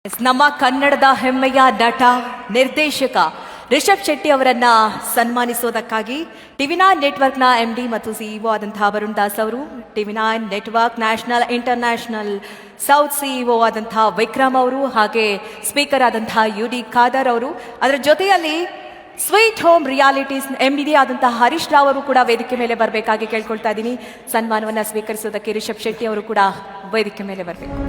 ನಮ್ಮ ಕನ್ನಡದ ಹೆಮ್ಮೆಯ ನಟ ನಿರ್ದೇಶಕ ರಿಷಬ್ ಶೆಟ್ಟಿ ಅವರನ್ನ ಸನ್ಮಾನಿಸೋದಕ್ಕಾಗಿ ಟಿವಿ9 ನೆಟ್ವರ್ಕ್ನ MD ಮತ್ತು CEO ಆದಂತಹ ವರುಣ್ ದಾಸ್ ಅವರು, TV nine network national international south CEO ಆದಂತಹ ವಿಕ್ರಮ್ ಅವರು, ಹಾಗೆ ಸ್ಪೀಕರ್ ಆದಂತಹ UD ಖಾದರ್ ಅವರು, ಅದರ ಜೊತೆಯಲ್ಲಿ ಸ್ವೀಟ್ ಹೋಮ್ ರಿಯಾಲಿಟೀಸ್ MD ಆದಂತಹ ಹರೀಶ್ ರಾವ್ ಅವರು ಕೂಡ ವೇದಿಕೆ ಮೇಲೆ ಬರಬೇಕಾಗಿ ಕೇಳ್ಕೊಳ್ತಾ ಇದ್ದೀನಿ. ಸನ್ಮಾನವನ್ನ ಸ್ವೀಕರಿಸೋದಕ್ಕೆ ರಿಷಬ್ ಶೆಟ್ಟಿ ಅವರು ಕೂಡ ವೇದಿಕೆ ಮೇಲೆ ಬರಬೇಕು.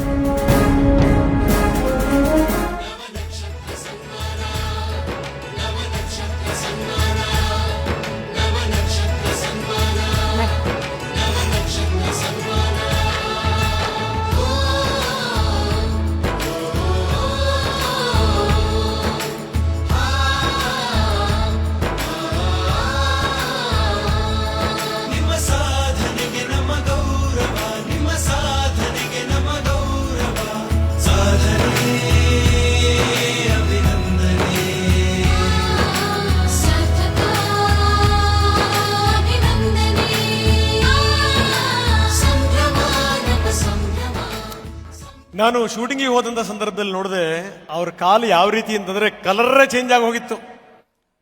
ನಾನು ಶೂಟಿಂಗಿಗೆ ಹೋದಂಥ ಸಂದರ್ಭದಲ್ಲಿ ನೋಡಿದೆ ಅವ್ರ ಕಾಲು ಯಾವ ರೀತಿ ಅಂತಂದ್ರೆ ಕಲರೇ ಚೇಂಜ್ ಆಗಿ ಹೋಗಿತ್ತು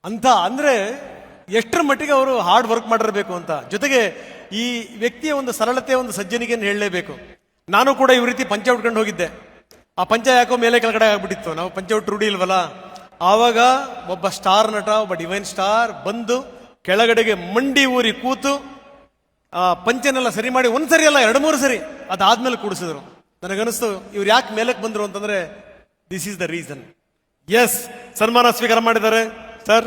ಅಂತ. ಅಂದ್ರೆ ಎಷ್ಟರ ಮಟ್ಟಿಗೆ ಅವರು ಹಾರ್ಡ್ ವರ್ಕ್ ಮಾಡಿರಬೇಕು ಅಂತ. ಜೊತೆಗೆ ಈ ವ್ಯಕ್ತಿಯ ಒಂದು ಸರಳತೆ, ಒಂದು ಸಜ್ಜನಿಗೆಯನ್ನು ಹೇಳಲೇಬೇಕು. ನಾನು ಕೂಡ ಈ ರೀತಿ ಪಂಚೆ ಉಟ್ಕೊಂಡು ಹೋಗಿದ್ದೆ. ಆ ಪಂಚೆ ಯಾಕೋ ಮೇಲೆ ಕೆಳಗಡೆ ಆಗ್ಬಿಟ್ಟಿತ್ತು. ನಾವು ಪಂಚೆ ಉಟ್ಟು ರೂಢಿ ಇಲ್ವಲ್ಲ. ಆವಾಗ ಒಬ್ಬ ಸ್ಟಾರ್ ನಟ, ಒಬ್ಬ ಡಿವೈನ್ ಸ್ಟಾರ್ ಬಂದು ಕೆಳಗಡೆಗೆ ಮಂಡಿ ಊರಿ ಕೂತು ಆ ಪಂಚೆನೆಲ್ಲ ಸರಿ ಮಾಡಿ, ಒಂದ್ಸರಿ ಅಲ್ಲ 2-3 ಸರಿ ಅದಾದ್ಮೇಲೆ ಕೂಡಿಸಿದ್ರು. ನನಗನ್ನಿಸ್ತು ಇವ್ರು ಯಾಕೆ ಮೇಲಕ್ಕೆ ಬಂದ್ರು ಅಂತಂದ್ರೆ this is the reason. Yes, ಸನ್ಮಾನ ಸ್ವೀಕಾರ ಮಾಡಿದ್ದಾರೆ ಸರ್.